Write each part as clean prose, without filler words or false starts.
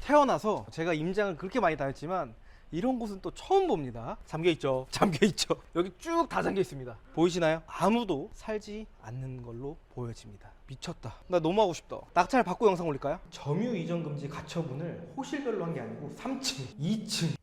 태어나서 제가 임장을 그렇게 많이 다녔지만 이런 곳은 또 처음 봅니다. 잠겨있죠. 잠겨있죠. 여기 쭉 다 잠겨 있습니다. 보이시나요? 아무도 살지 않는 걸로 보여집니다. 미쳤다. 나 너무 하고 싶다. 낙찰 받고 영상 올릴까요? 점유 이전 금지 가처분을 호실별로 한 게 아니고 3층, 2층.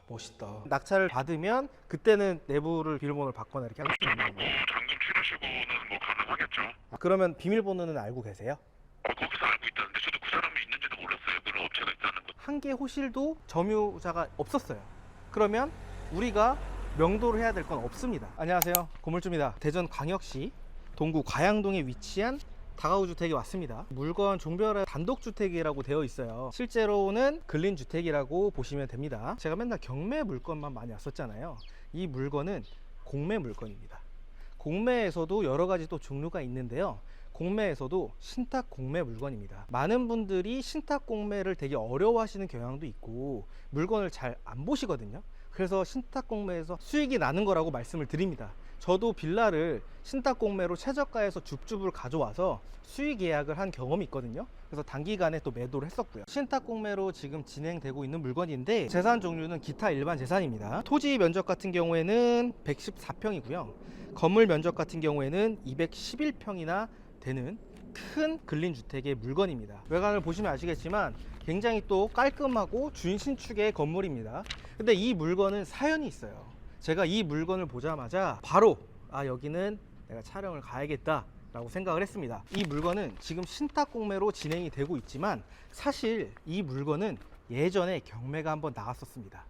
멋있다. 낙찰을 받으면 그때는 내부를 비밀번호를 바꿔나 이렇게 할 수 있는 거예요. 잠금 치르시고는 뭐 가능하겠죠. 그러면 비밀번호는 알고 계세요? 거기서 알고 있다는데 저도 그 사람이 있는지도 몰랐어요. 그런 업체가 있다는 거. 한 개 호실도 점유자가 없었어요. 그러면 우리가 명도를 해야 될 건 없습니다. 안녕하세요, 고물주입니다. 대전광역시 동구 과양동에 위치한 다가구 주택에 왔습니다. 물건 종별의 단독주택이라고 되어 있어요. 실제로는 근린주택이라고 보시면 됩니다. 제가 맨날 경매 물건만 많이 왔었잖아요. 이 물건은 공매 물건입니다. 공매에서도 여러 가지 또 종류가 있는데요. 공매에서도 신탁 공매 물건입니다. 많은 분들이 신탁 공매를 되게 어려워하시는 경향도 있고 물건을 잘 안 보시거든요. 그래서 신탁 공매에서 수익이 나는 거라고 말씀을 드립니다. 저도 빌라를 신탁 공매로 최저가에서 줍줍을 가져와서 수익 계약을 한 경험이 있거든요. 그래서 단기간에 또 매도를 했었고요. 신탁 공매로 지금 진행되고 있는 물건인데 재산 종류는 기타 일반 재산입니다. 토지 면적 같은 경우에는 114평이고요. 건물 면적 같은 경우에는 211평이나 되는 큰 근린주택의 물건입니다. 외관을 보시면 아시겠지만 굉장히 또 깔끔하고 준신축의 건물입니다. 근데 이 물건은 사연이 있어요. 제가 이 물건을 보자마자 바로 여기는 내가 촬영을 가야겠다 라고 생각을 했습니다. 이 물건은 지금 신탁 공매로 진행이 되고 있지만 사실 이 물건은 예전에 경매가 한번 나왔었습니다.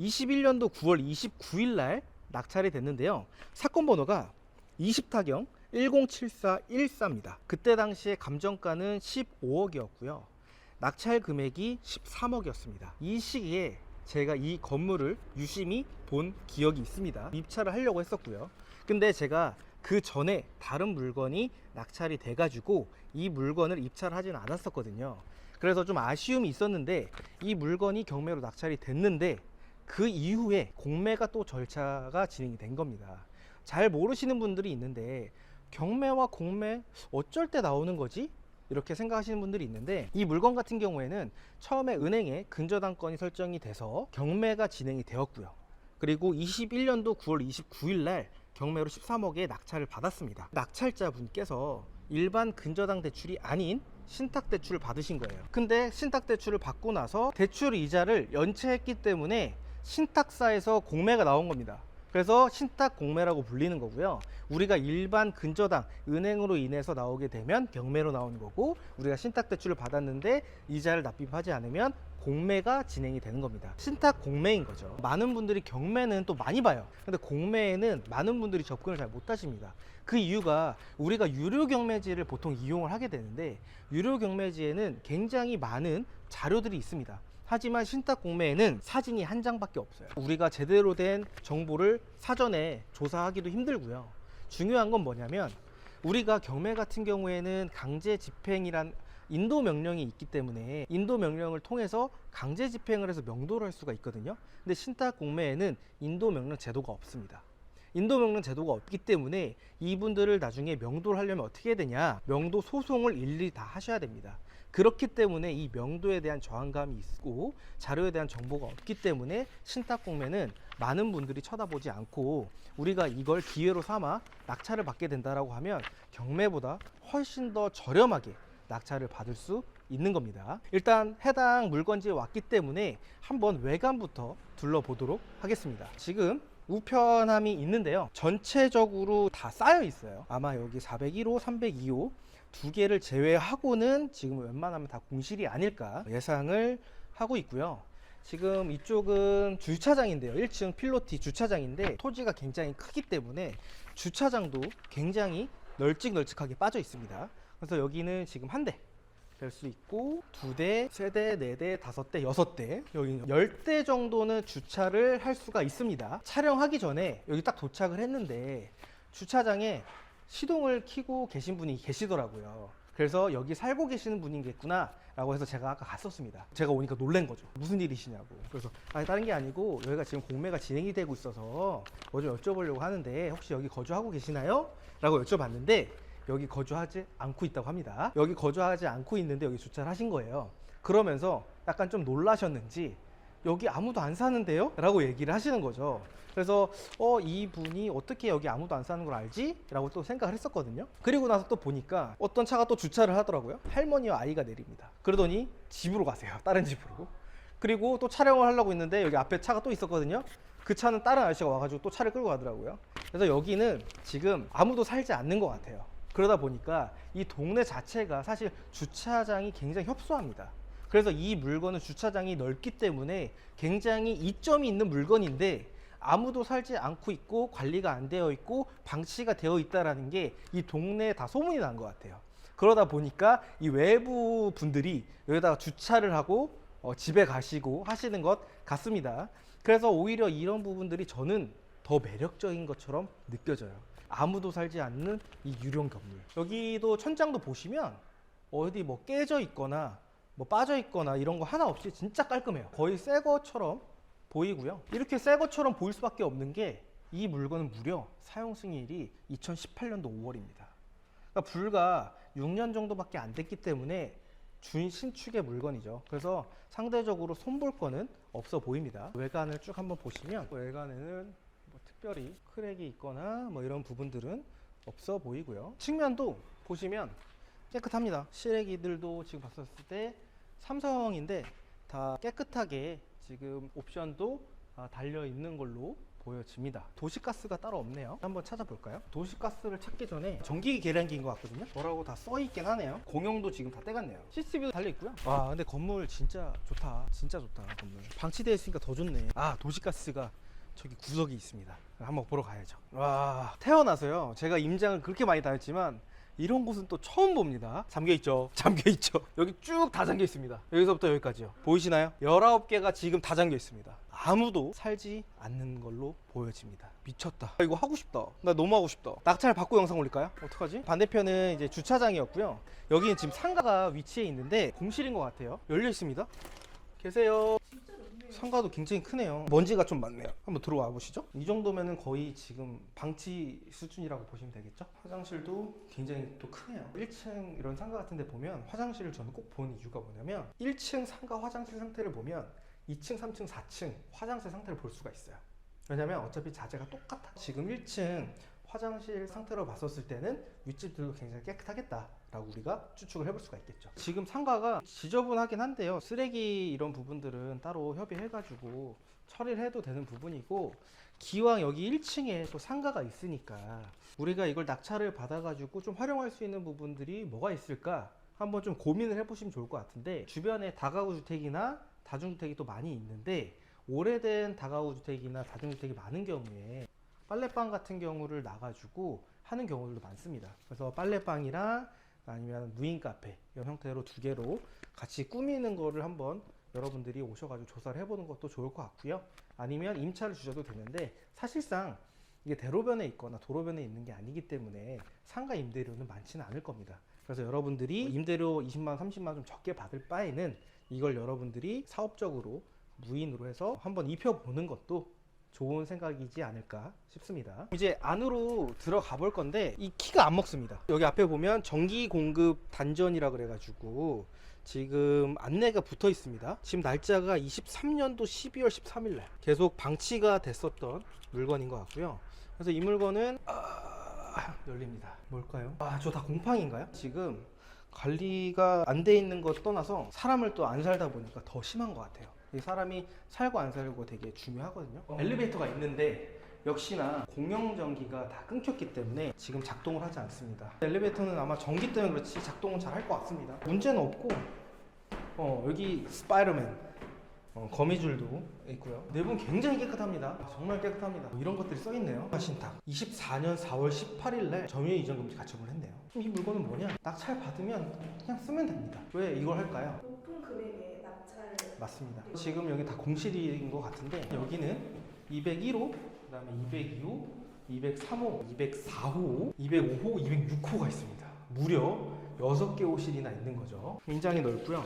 21년도 9월 29일 날 낙찰이 됐는데요. 사건 번호가 20타경 107414입니다. 그때 당시에 감정가는 15억이었고요. 낙찰 금액이 13억이었습니다. 이 시기에 제가 이 건물을 유심히 본 기억이 있습니다. 입찰을 하려고 했었고요. 근데 제가 그 전에 다른 물건이 낙찰이 돼가지고 이 물건을 입찰하지는 않았었거든요. 그래서 좀 아쉬움이 있었는데 이 물건이 경매로 낙찰이 됐는데 그 이후에 공매가 또 절차가 진행이 된 겁니다. 잘 모르시는 분들이 있는데 경매와 공매 어쩔 때 나오는 거지? 이렇게 생각하시는 분들이 있는데 이 물건 같은 경우에는 처음에 은행에 근저당권이 설정이 돼서 경매가 진행이 되었고요. 그리고 21년도 9월 29일 날 경매로 13억에 낙찰을 받았습니다. 낙찰자 분께서 일반 근저당 대출이 아닌 신탁 대출을 받으신 거예요. 근데 신탁 대출을 받고 나서 대출 이자를 연체했기 때문에 신탁사에서 공매가 나온 겁니다. 그래서 신탁 공매라고 불리는 거고요. 우리가 일반 근저당 은행으로 인해서 나오게 되면 경매로 나오는 거고, 우리가 신탁 대출을 받았는데 이자를 납입하지 않으면 공매가 진행이 되는 겁니다. 신탁 공매인 거죠. 많은 분들이 경매는 또 많이 봐요. 근데 공매에는 많은 분들이 접근을 잘 못하십니다. 그 이유가 우리가 유료 경매지를 보통 이용을 하게 되는데 유료 경매지에는 굉장히 많은 자료들이 있습니다. 하지만 신탁 공매에는 사진이 한 장밖에 없어요. 우리가 제대로 된 정보를 사전에 조사하기도 힘들고요. 중요한 건 뭐냐면 우리가 경매 같은 경우에는 강제 집행이란 인도 명령이 있기 때문에 인도 명령을 통해서 강제 집행을 해서 명도를 할 수가 있거든요. 근데 신탁 공매에는 인도 명령 제도가 없습니다. 인도 명령 제도가 없기 때문에 이분들을 나중에 명도를 하려면 어떻게 해야 되냐, 명도 소송을 일일이 다 하셔야 됩니다. 그렇기 때문에 이 명도에 대한 저항감이 있고 자료에 대한 정보가 없기 때문에 신탁 공매는 많은 분들이 쳐다보지 않고 우리가 이걸 기회로 삼아 낙찰을 받게 된다라고 하면 경매보다 훨씬 더 저렴하게 낙찰을 받을 수 있는 겁니다. 일단 해당 물건지에 왔기 때문에 한번 외관부터 둘러보도록 하겠습니다. 지금 우편함이 있는데요. 전체적으로 다 쌓여 있어요. 아마 여기 401호, 302호 두 개를 제외하고는 지금 웬만하면 다 공실이 아닐까 예상을 하고 있고요. 지금 이쪽은 주차장인데요. 1층 필로티 주차장인데 토지가 굉장히 크기 때문에 주차장도 굉장히 널찍널찍하게 빠져 있습니다. 그래서 여기는 지금 한 대 될 수 있고, 두 대, 세 대, 네 대, 다섯 대, 여섯 대, 여기 10대 정도는 주차를 할 수가 있습니다. 촬영하기 전에 여기 딱 도착을 했는데 주차장에 시동을 켜고 계신 분이 계시더라고요. 그래서 여기 살고 계시는 분이겠구나 라고 해서 제가 아까 갔었습니다. 제가 오니까 놀란 거죠. 무슨 일이시냐고. 그래서 다른 게 아니고 여기가 지금 공매가 진행이 되고 있어서 뭐 좀 여쭤보려고 하는데 혹시 여기 거주하고 계시나요? 라고 여쭤봤는데 여기 거주하지 않고 있다고 합니다. 여기 거주하지 않고 있는데 여기 주차를 하신 거예요. 그러면서 약간 좀 놀라셨는지 여기 아무도 안 사는데요? 라고 얘기를 하시는 거죠. 그래서 이분이 어떻게 여기 아무도 안 사는 걸 알지? 라고 또 생각을 했었거든요. 그리고 나서 또 보니까 어떤 차가 또 주차를 하더라고요. 할머니와 아이가 내립니다. 그러더니 집으로 가세요. 다른 집으로. 그리고 또 촬영을 하려고 했는데 여기 앞에 차가 또 있었거든요. 그 차는 다른 아저씨가 와가지고 또 차를 끌고 가더라고요. 그래서 여기는 지금 아무도 살지 않는 것 같아요. 그러다 보니까 이 동네 자체가 사실 주차장이 굉장히 협소합니다. 그래서 이 물건은 주차장이 넓기 때문에 굉장히 이점이 있는 물건인데 아무도 살지 않고 있고 관리가 안 되어 있고 방치가 되어 있다라는 게 이 동네에 다 소문이 난 것 같아요. 그러다 보니까 이 외부 분들이 여기다가 주차를 하고 집에 가시고 하시는 것 같습니다. 그래서 오히려 이런 부분들이 저는 더 매력적인 것처럼 느껴져요. 아무도 살지 않는 이 유령 건물. 여기도 천장도 보시면 어디 뭐 깨져 있거나 뭐 빠져 있거나 이런 거 하나 없이 진짜 깔끔해요. 거의 새 것처럼 보이고요. 이렇게 새 것처럼 보일 수밖에 없는 게 이 물건은 무려 사용 승인일이 2018년도 5월입니다. 그러니까 불과 6년 정도밖에 안 됐기 때문에 준신축의 물건이죠. 그래서 상대적으로 손볼 거는 없어 보입니다. 외관을 쭉 한번 보시면 외관에는 뭐 특별히 크랙이 있거나 뭐 이런 부분들은 없어 보이고요. 측면도 보시면 깨끗합니다. 실외기들도 지금 봤었을 때 삼성인데 다 깨끗하게 지금 옵션도 달려 있는 걸로 보여집니다. 도시가스가 따로 없네요. 한번 찾아볼까요? 도시가스를 찾기 전에 전기 계량기인 것 같거든요. 뭐라고 다 써 있긴 하네요. 공용도 지금 다 떼갔네요. CCTV도 달려 있고요. 와, 근데 건물 진짜 좋다. 진짜 좋다. 건물 방치되어 있으니까 더 좋네. 아, 도시가스가 저기 구석이 있습니다. 한번 보러 가야죠. 와, 태어나서요 제가 임장을 그렇게 많이 다녔지만 이런 곳은 또 처음 봅니다. 잠겨있죠. 잠겨있죠. 여기 쭉 다 잠겨있습니다. 여기서부터 여기까지요. 보이시나요? 19개가 지금 다 잠겨있습니다. 아무도 살지 않는 걸로 보여집니다. 미쳤다. 이거 하고 싶다. 나 너무 하고 싶다. 낙찰 받고 영상 올릴까요? 어떡하지? 반대편은 이제 주차장이었고요. 여기는 지금 상가가 위치해 있는데 공실인 것 같아요. 열려 있습니다. 계세요. 상가도 굉장히 크네요. 먼지가 좀 많네요. 한번 들어와 보시죠. 이 정도면은 거의 지금 방치 수준이라고 보시면 되겠죠. 화장실도 굉장히 또 크네요. 1층 이런 상가 같은 데 보면 화장실을 저는 꼭 보는 이유가 뭐냐면 1층 상가 화장실 상태를 보면 2층, 3층, 4층 화장실 상태를 볼 수가 있어요. 왜냐면 어차피 자재가 똑같아. 지금 1층 화장실 상태로 봤었을 때는 윗집들도 굉장히 깨끗하겠다라고 우리가 추측을 해볼 수가 있겠죠. 지금 상가가 지저분하긴 한데요. 쓰레기 이런 부분들은 따로 협의해가지고 처리를 해도 되는 부분이고, 기왕 여기 1층에 또 상가가 있으니까 우리가 이걸 낙찰을 받아가지고 좀 활용할 수 있는 부분들이 뭐가 있을까 한번 좀 고민을 해보시면 좋을 것 같은데, 주변에 다가구 주택이나 다중주택이 또 많이 있는데 오래된 다가구 주택이나 다중주택이 많은 경우에 빨래방 같은 경우를 놔가지고 하는 경우들도 많습니다. 그래서 빨래방이랑 아니면 무인 카페 이런 형태로 두 개로 같이 꾸미는 거를 한번 여러분들이 오셔가지고 조사를 해보는 것도 좋을 것 같고요. 아니면 임차를 주셔도 되는데, 사실상 이게 대로변에 있거나 도로변에 있는 게 아니기 때문에 상가 임대료는 많지는 않을 겁니다. 그래서 여러분들이 임대료 20만 원, 30만 원 좀 적게 받을 바에는 이걸 여러분들이 사업적으로 무인으로 해서 한번 입혀보는 것도 좋은 생각이지 않을까 싶습니다. 이제 안으로 들어가 볼 건데 이 키가 안 먹습니다. 여기 앞에 보면 전기 공급 단전이라 그래가지고 지금 안내가 붙어 있습니다. 지금 날짜가 23년도 12월 13일 날 계속 방치가 됐었던 물건인 것 같고요. 그래서 이 물건은 열립니다. 뭘까요? 저 다 공팡인가요? 지금 관리가 안 돼 있는 것 떠나서 사람을 또 안 살다 보니까 더 심한 것 같아요. 이 사람이 살고 안 살고 되게 중요하거든요. 엘리베이터가 있는데 역시나 공용전기가 다 끊겼기 때문에 지금 작동을 하지 않습니다. 엘리베이터는 아마 전기 때문에 그렇지 작동은 잘 할 것 같습니다. 문제는 없고 여기 스파이더맨 거미줄도 있고요. 내부는 굉장히 깨끗합니다. 정말 깨끗합니다. 이런 것들이 써있네요. 신탁 24년 4월 18일 날 점유 이전 금지 가처분을 했네요. 그럼 이 물건은 뭐냐? 낙찰 받으면 그냥 쓰면 됩니다. 왜 이걸 할까요? 높은 금액의 낙찰. 맞습니다. 지금 여기 다 공실인 것 같은데 여기는 201호, 그 다음에 202호, 203호, 204호, 205호, 206호가 있습니다. 무려 6개 호실이나 있는 거죠. 굉장히 넓고요.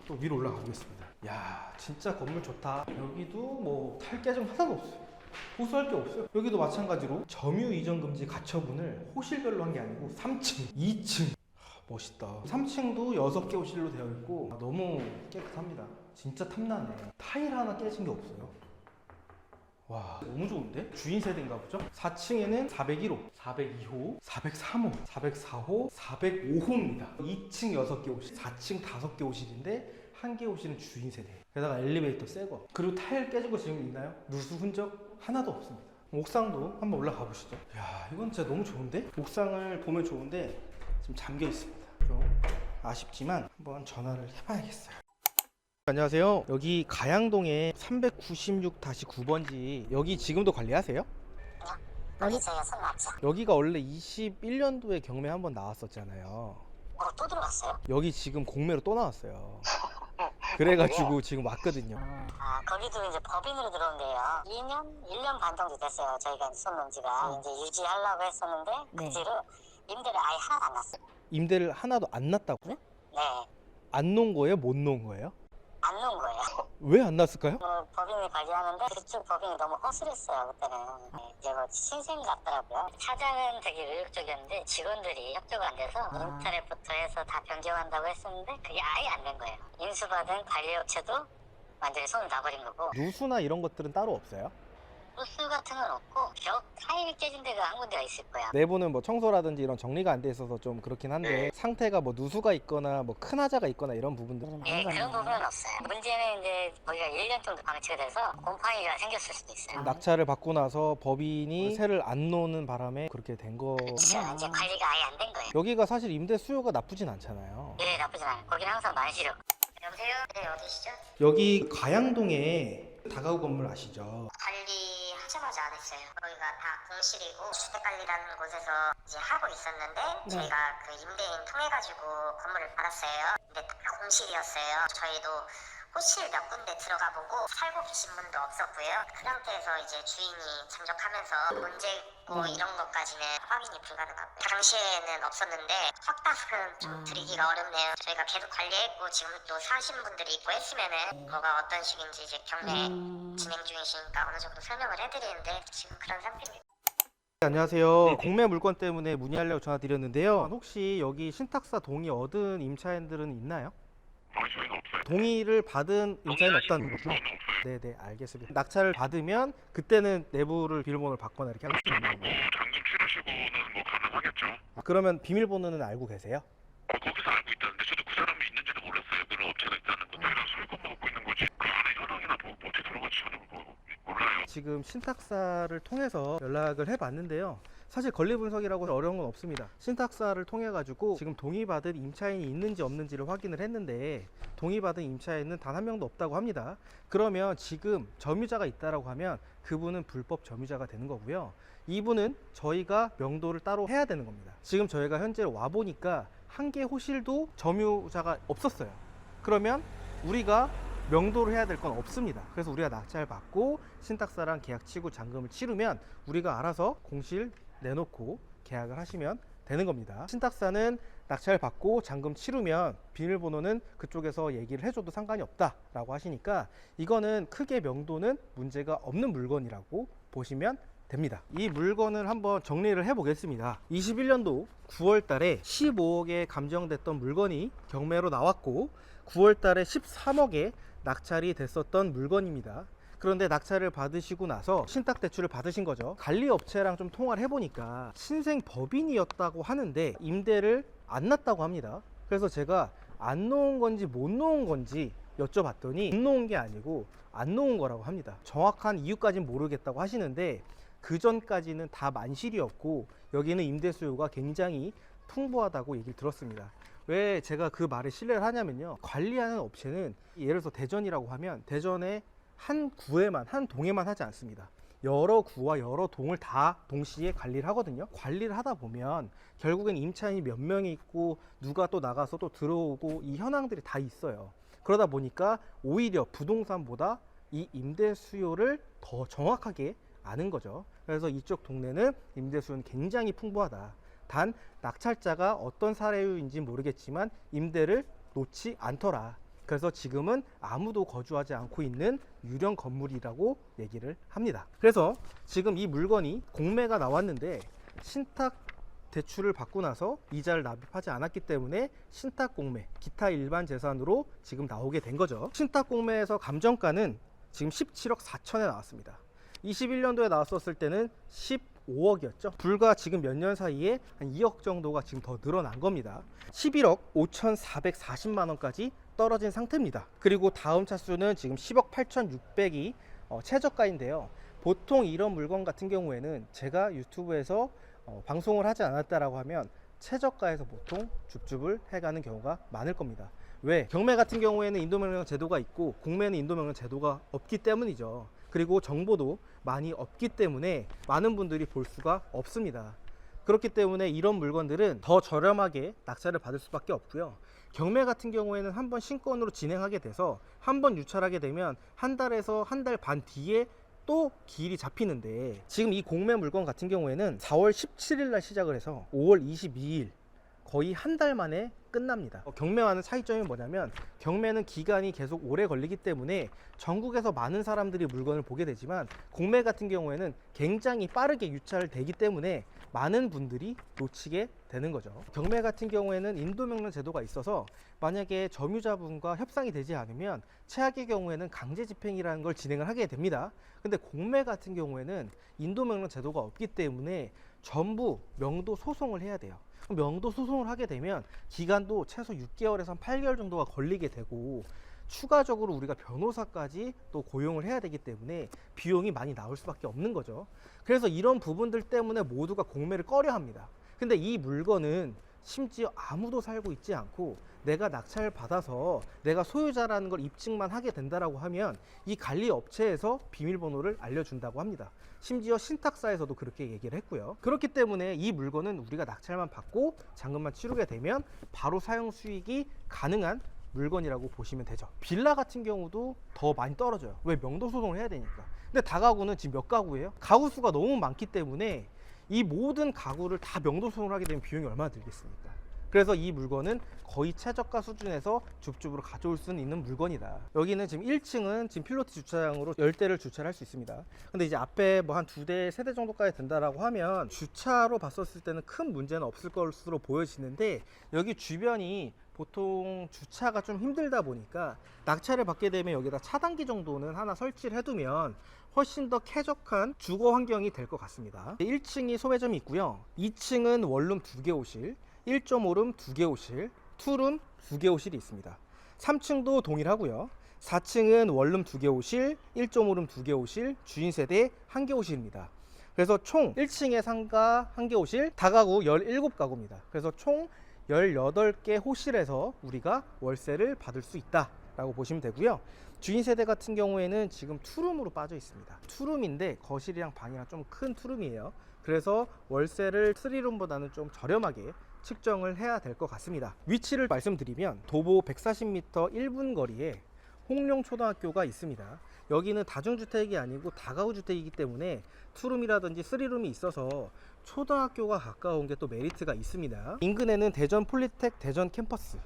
또 위로 올라가 보겠습니다. 야, 진짜 건물 좋다. 여기도 뭐 탈깨정 하나도 없어요. 호소할 게 없어요. 여기도 마찬가지로 점유 이전 금지 가처분을 호실별로 한 게 아니고 3층, 2층 멋있다. 3층도 6개 호실로 되어 있고 너무 깨끗합니다. 진짜 탐나네. 타일 하나 깨진 게 없어요. 와, 너무 좋은데? 주인 세대인가 보죠? 4층에는 401호, 402호, 403호, 404호, 405호입니다. 2층 6개 호실, 4층 5개 호실인데 1개 호실은 주인 세대. 게다가 엘리베이터 새거. 그리고 타일 깨진 거 지금 있나요? 누수 흔적 하나도 없습니다. 옥상도 한번 올라가 보시죠. 야, 이건 진짜 너무 좋은데? 옥상을 보면 좋은데 지금 잠겨 있습니다. 좀 아쉽지만 한번 전화를 해봐야겠어요. 안녕하세요. 여기 가양동에 396-9번지 여기 지금도 관리하세요? 여기 저희가 손 놨죠. 여기가 원래 21년도에 경매 한번 나왔었잖아요. 또 들어왔어요. 여기 지금 공매로 또 나왔어요. 그래가지고 지금 왔거든요. 거기도 이제 법인으로 들어온대요. 1년 반 정도 됐어요. 저희가 손 놓은 지가. 이제 유지하려고 했었는데 그 뒤로 임대를 아예 하나도 안 났어요. 임대를 하나도 안 났다고요? 네. 안 놓은 거예요? 못 놓은 거예요? 안 놓은 거예요. 왜 안 났을까요? 법인이 관리하는데 그쪽 법인이 너무 허술했어요. 그때는. 이제 뭐 신생 같더라고요. 사장은 되게 의욕적이었는데 직원들이 협조가 안 돼서 인터넷부터 해서 다 변경한다고 했었는데 그게 아예 안 된 거예요. 인수받은 관리업체도 완전히 손을 놔버린 거고. 누수나 이런 것들은 따로 없어요? 부스 같은 건 없고 벽 타일이 깨진 데가 한 군데가 있을 거야. 내부는 뭐 청소라든지 이런 정리가 안 돼 있어서 좀 그렇긴 한데 상태가 뭐 누수가 있거나 뭐 큰 하자가 있거나 이런 부분들은 예, 그런 부분은 없어요. 문제는 이제 거기가 1년 정도 방치가 돼서 곰팡이가 생겼을 수도 있어요. 낙찰을 받고 나서 법인이 세를 안 놓는 바람에 그렇게 된 거. 그렇죠. 이제 관리가 아예 안 된 거예요. 여기가 사실 임대 수요가 나쁘진 않잖아요. 예, 나쁘진 않아요. 거기는 항상 만시로. 여보세요? 네, 어디시죠? 여기 가양동에 다가구 건물 아시죠? 관리하자마자 안 했어요. 거기가 다 공실이고 주택관리라는 곳에서 이제 하고 있었는데 저희가 그 임대인 통해가지고 건물을 받았어요. 근데 다 공실이었어요. 저희도 호실 몇 군데 들어가 보고 살고 계신 분도 없었고요. 그 상태에서 이제 주인이 잠적하면서 문제고 이런 것까지는 확인이 불가능하고요. 당시에는 없었는데 확답은 좀 드리기가 어렵네요. 저희가 계속 관리했고 지금 또 사신 분들이 있고 했으면은 뭐가 어떤 식인지 이제 경매 진행 중이시니까 어느 정도 설명을 해드리는데 지금 그런 상태입니다. 안녕하세요. 공매 물건 때문에 문의하려고 전화 드렸는데요. 혹시 여기 신탁사 동의 얻은 임차인들은 있나요? 저희는 없어요. 동의를 받은 임차인은 없다는 거죠? 저는 없어요. 네네, 알겠습니다. 낙찰을 받으면 그때는 내부를 비밀번호를 받거나 이렇게 할 수 있나요? 뭐 잔금 치르시고는 뭐 가능하겠죠. 그러면 비밀번호는 알고 계세요? 거기서 알고 있다는데 저도 그 사람이 있는지도 몰랐어요. 그런 업체가 있다는 거. 저희가 술값만 먹고 있는 거지. 그 안에 현황이나 뭐 어떻게 들어갈지 저는 몰라요. 지금 신탁사를 통해서 연락을 해봤는데요. 사실 권리분석이라고 어려운 건 없습니다. 신탁사를 통해 가지고 지금 동의받은 임차인이 있는지 없는지를 확인을 했는데 동의받은 임차인은 단 한 명도 없다고 합니다. 그러면 지금 점유자가 있다라고 하면 그분은 불법 점유자가 되는 거고요. 이분은 저희가 명도를 따로 해야 되는 겁니다. 지금 저희가 현재 와 보니까 한 개 호실도 점유자가 없었어요. 그러면 우리가 명도를 해야 될 건 없습니다. 그래서 우리가 낙찰 받고 신탁사랑 계약 치고 잔금을 치르면 우리가 알아서 공실 내놓고 계약을 하시면 되는 겁니다. 신탁사는 낙찰 받고 잔금 치르면 비밀번호는 그쪽에서 얘기를 해줘도 상관이 없다라고 하시니까 이거는 크게 명도는 문제가 없는 물건이라고 보시면 됩니다. 이 물건을 한번 정리를 해 보겠습니다. 21년도 9월 달에 15억에 감정됐던 물건이 경매로 나왔고 9월 달에 13억에 낙찰이 됐었던 물건입니다. 그런데 낙찰을 받으시고 나서 신탁대출을 받으신 거죠. 관리업체랑 좀 통화를 해보니까 신생 법인이었다고 하는데 임대를 안 났다고 합니다. 그래서 제가 안 놓은 건지 못 놓은 건지 여쭤봤더니 안 놓은 게 아니고 안 놓은 거라고 합니다. 정확한 이유까지는 모르겠다고 하시는데 그 전까지는 다 만실이었고 여기는 임대 수요가 굉장히 풍부하다고 얘기를 들었습니다. 왜 제가 그 말에 신뢰를 하냐면요. 관리하는 업체는 예를 들어서 대전이라고 하면 대전에 한 구에만, 한 동에만 하지 않습니다. 여러 구와 여러 동을 다 동시에 관리를 하거든요. 관리를 하다 보면 결국엔 임차인이 몇 명이 있고 누가 또 나가서 또 들어오고 이 현황들이 다 있어요. 그러다 보니까 오히려 부동산보다 이 임대 수요를 더 정확하게 아는 거죠. 그래서 이쪽 동네는 임대 수요는 굉장히 풍부하다. 단 낙찰자가 어떤 사례인지 모르겠지만 임대를 놓지 않더라. 그래서 지금은 아무도 거주하지 않고 있는 유령 건물이라고 얘기를 합니다. 그래서 지금 이 물건이 공매가 나왔는데 신탁 대출을 받고 나서 이자를 납입하지 않았기 때문에 신탁공매, 기타 일반 재산으로 지금 나오게 된 거죠. 신탁공매에서 감정가는 지금 17억 4천에 나왔습니다. 21년도에 나왔었을 때는 15억이었죠. 불과 지금 몇 년 사이에 한 2억 정도가 지금 더 늘어난 겁니다. 11억 5,440만 원까지 떨어진 상태입니다. 그리고 다음 차수는 지금 10억 8,600이 최저가인데요. 보통 이런 물건 같은 경우에는 제가 유튜브에서 방송을 하지 않았다라고 하면 최저가에서 보통 줍줍을 해가는 경우가 많을 겁니다. 왜? 경매 같은 경우에는 인도명령 제도가 있고 공매는 인도명령 제도가 없기 때문이죠. 그리고 정보도 많이 없기 때문에 많은 분들이 볼 수가 없습니다. 그렇기 때문에 이런 물건들은 더 저렴하게 낙찰을 받을 수밖에 없고요. 경매 같은 경우에는 한번 신건으로 진행하게 돼서 한번 유찰하게 되면 한 달에서 한 달 반 뒤에 또 기일이 잡히는데, 지금 이 공매 물건 같은 경우에는 4월 17일 날 시작을 해서 5월 22일 거의 한 달 만에 끝납니다. 경매와는 차이점이 뭐냐면, 경매는 기간이 계속 오래 걸리기 때문에 전국에서 많은 사람들이 물건을 보게 되지만, 공매 같은 경우에는 굉장히 빠르게 유찰되기 때문에 많은 분들이 놓치게 되는 거죠. 경매 같은 경우에는 인도명령 제도가 있어서 만약에 점유자분과 협상이 되지 않으면 최악의 경우에는 강제 집행이라는 걸 진행을 하게 됩니다. 근데 공매 같은 경우에는 인도명령 제도가 없기 때문에 전부 명도 소송을 해야 돼요. 명도 소송을 하게 되면 기간도 최소 6개월에서 한 8개월 정도가 걸리게 되고, 추가적으로 우리가 변호사까지 또 고용을 해야 되기 때문에 비용이 많이 나올 수밖에 없는 거죠. 그래서 이런 부분들 때문에 모두가 공매를 꺼려 합니다. 근데 이 물건은 심지어 아무도 살고 있지 않고 내가 낙찰을 받아서 내가 소유자라는 걸 입증만 하게 된다라고 하면 이 관리 업체에서 비밀번호를 알려준다고 합니다. 심지어 신탁사에서도 그렇게 얘기를 했고요. 그렇기 때문에 이 물건은 우리가 낙찰만 받고 잔금만 치르게 되면 바로 사용 수익이 가능한 물건이라고 보시면 되죠. 빌라 같은 경우도 더 많이 떨어져요. 왜? 명도 소송을 해야 되니까. 근데 다가구는 지금 몇 가구예요? 가구 수가 너무 많기 때문에 이 모든 가구를 다 명도 소송을 하게 되면 비용이 얼마나 들겠습니까? 그래서 이 물건은 거의 최저가 수준에서 줍줍으로 가져올 수는 있는 물건이다. 여기는 지금 1층은 지금 필로티 주차장으로 10대를 주차를 할 수 있습니다. 근데 이제 앞에 뭐 한 2대, 3대 정도까지 된다라고 하면 주차로 봤었을 때는 큰 문제는 없을 것으로 보여지는데, 여기 주변이 보통 주차가 좀 힘들다 보니까 낙찰을 받게 되면 여기다 차단기 정도는 하나 설치를 해두면 훨씬 더 쾌적한 주거 환경이 될 것 같습니다. 1층이 소매점이 있고요. 2층은 원룸 2개 호실, 1.5룸 2개 호실, 2룸 2개 호실이 있습니다. 3층도 동일하고요. 4층은 원룸 2개 호실, 1.5룸 2개 호실, 주인 세대 1개 호실입니다. 그래서 총 1층에 상가 1개 호실, 다가구 17가구입니다. 그래서 총 18개 호실에서 우리가 월세를 받을 수 있다 라고 보시면 되고요. 주인 세대 같은 경우에는 지금 투룸으로 빠져 있습니다. 투룸인데 거실이랑 방이랑 좀 큰 투룸이에요. 그래서 월세를 3룸보다는 좀 저렴하게 측정을 해야 될 것 같습니다. 위치를 말씀드리면 도보 140m 1분 거리에 홍룡초등학교가 있습니다. 여기는 다중주택이 아니고 다가구 주택이기 때문에 투룸이라든지 3룸이 있어서 초등학교가 가까운 게 또 메리트가 있습니다. 인근에는 대전 폴리텍 대전 캠퍼스,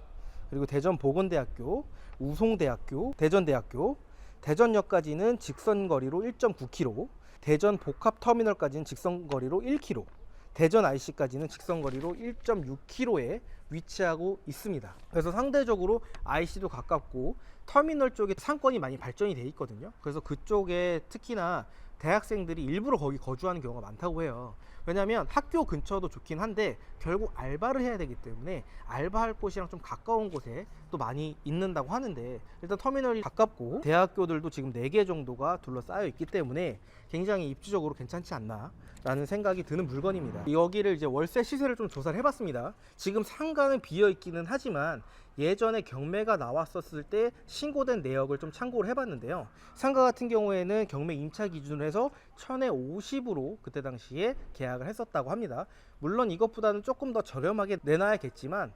그리고 대전 보건대학교, 우송대학교, 대전대학교, 대전역까지는 직선거리로 1.9km, 대전 복합터미널까지는 직선거리로 1km, 대전 IC까지는 직선거리로 1.6km에 위치하고 있습니다. 그래서 상대적으로 IC도 가깝고 터미널 쪽에 상권이 많이 발전이 돼 있거든요. 그래서 그쪽에 특히나 대학생들이 일부러 거기 거주하는 경우가 많다고 해요. 왜냐하면 학교 근처도 좋긴 한데 결국 알바를 해야 되기 때문에 알바할 곳이랑 좀 가까운 곳에 또 많이 있는다고 하는데, 일단 터미널이 가깝고 대학교들도 지금 4개 정도가 둘러싸여 있기 때문에 굉장히 입지적으로 괜찮지 않나 라는 생각이 드는 물건입니다. 여기를 이제 월세 시세를 좀 조사를 해봤습니다. 지금 상가는 비어 있기는 하지만 예전에 경매가 나왔었을 때 신고된 내역을 좀 참고를 해봤는데요. 상가 같은 경우에는 경매 임차 기준으로 해서 1000에 50으로 그때 당시에 계약을 했었다고 합니다. 물론 이것보다는 조금 더 저렴하게 내놔야겠지만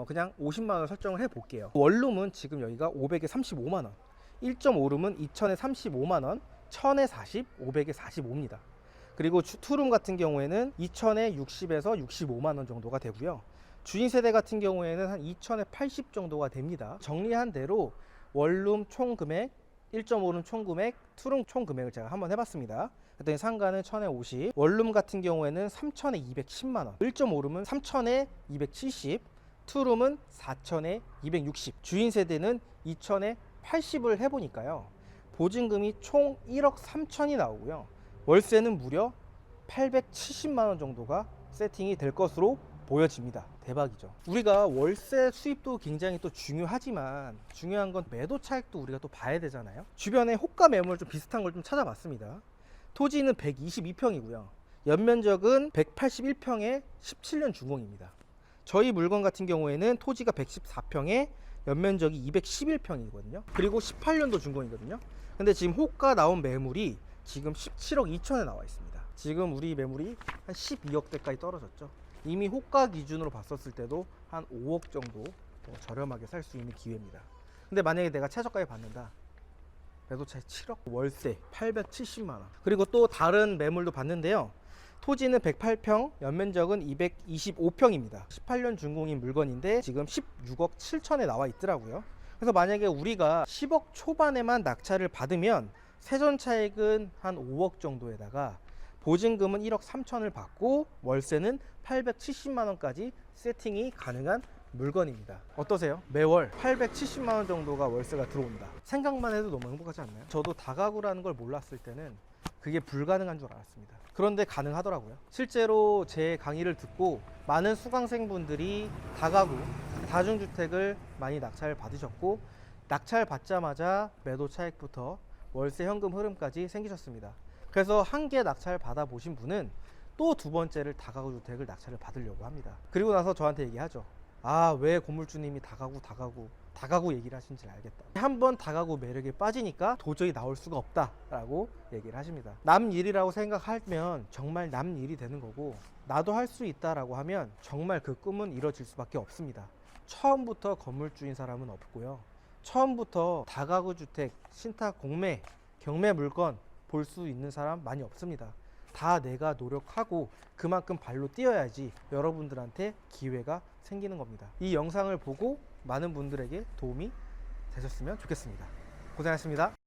그냥 50만원 설정을 해볼게요. 원룸은 지금 여기가 500에 35만원, 1.5룸은 2000에 35만원, 1000에 40, 500에 45입니다. 그리고 투룸 같은 경우에는 2000에 60에서 65만원 정도가 되고요. 주인 세대 같은 경우에는 한 2000에 80 정도가 됩니다. 정리한 대로 원룸 총 금액 1.5는 총 금액, 2는 총 금액을 제가 한번 해봤습니다. 그랬더니 상가는 1000에 50, 원룸 같은 경우에는 3000에 210만원, 1.5룸은 3000에 270, 2룸은 4000에 260, 주인 세대는 2000에 80을 해보니까요, 보증금이 총 1억 3천이 나오고요, 월세는 무려 870만원 정도가 세팅이 될 것으로 보여집니다. 대박이죠. 우리가 월세 수입도 굉장히 또 중요하지만 중요한 건 매도 차익도 우리가 또 봐야 되잖아요. 주변에 호가 매물 좀 비슷한 걸 좀 찾아봤습니다. 토지는 122평이고요. 연면적은 181평에 17년 준공입니다. 저희 물건 같은 경우에는 토지가 114평에 연면적이 211평이거든요. 그리고 18년도 준공이거든요. 근데 지금 호가 나온 매물이 지금 17억 2천에 나와 있습니다. 지금 우리 매물이 한 12억대까지 떨어졌죠. 이미 호가 기준으로 봤었을 때도 한 5억 정도 더 저렴하게 살 수 있는 기회입니다. 근데 만약에 내가 최저가에 받는다, 매도 차익 7억, 월세 870만원, 그리고 또 다른 매물도 봤는데요, 토지는 108평, 연면적은 225평입니다. 18년 준공인 물건인데 지금 16억 7천에 나와 있더라고요. 그래서 만약에 우리가 10억 초반에만 낙찰을 받으면 세전 차익은 한 5억 정도에다가 보증금은 1억 3천을 받고 월세는 870만원까지 세팅이 가능한 물건입니다. 어떠세요? 매월 870만원 정도가 월세가 들어온다. 생각만 해도 너무 행복하지 않나요? 저도 다가구라는 걸 몰랐을 때는 그게 불가능한 줄 알았습니다. 그런데 가능하더라고요. 실제로 제 강의를 듣고 많은 수강생분들이 다가구, 다중주택을 많이 낙찰 받으셨고, 낙찰 받자마자 매도 차익부터 월세 현금 흐름까지 생기셨습니다. 그래서 한 개 낙찰 받아 보신 분은 또 두 번째를 다가구 주택을 낙찰을 받으려고 합니다. 그리고 나서 저한테 얘기하죠. 아, 왜 건물주님이 다가구 얘기를 하신지 알겠다. 한번 다가구 매력에 빠지니까 도저히 나올 수가 없다라고 얘기를 하십니다. 남 일이라고 생각하면 정말 남 일이 되는 거고, 나도 할 수 있다라고 하면 정말 그 꿈은 이뤄질 수밖에 없습니다. 처음부터 건물주인 사람은 없고요, 처음부터 다가구 주택, 신탁, 공매, 경매 물건 볼 수 있는 사람 많이 없습니다. 다 내가 노력하고 그만큼 발로 뛰어야지 여러분들한테 기회가 생기는 겁니다. 이 영상을 보고 많은 분들에게 도움이 되셨으면 좋겠습니다. 고생하셨습니다.